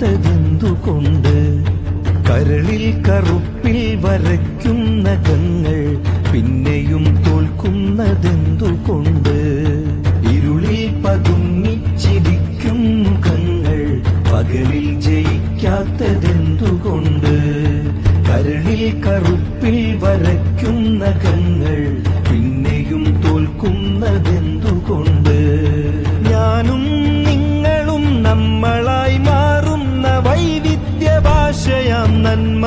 ജയിക്കാത്തതെന്തുകൊണ്ട്? കരളിൽ കറുപ്പിൽ വരയ്ക്കും നഖങ്ങൾ പിന്നെയും തോൽക്കുന്നതെന്തുകൊണ്ട്? ഇരുളിൽ പതുങ്ങിച്ചിരിക്കും മുഖങ്ങൾ പകലിൽ ജയിക്കാത്തതെന്തുകൊണ്ട്? കരളിൽ കറുപ്പിൽ വരയ്ക്കും നഖങ്ങൾ പിന്നെയും തോൽക്കുന്നതെന്തുകൊണ്ട്? ഞാനും നിങ്ങളും നമ്മളായി മാറുന്ന വൈവിധ്യ ഭാഷയാം നന്മ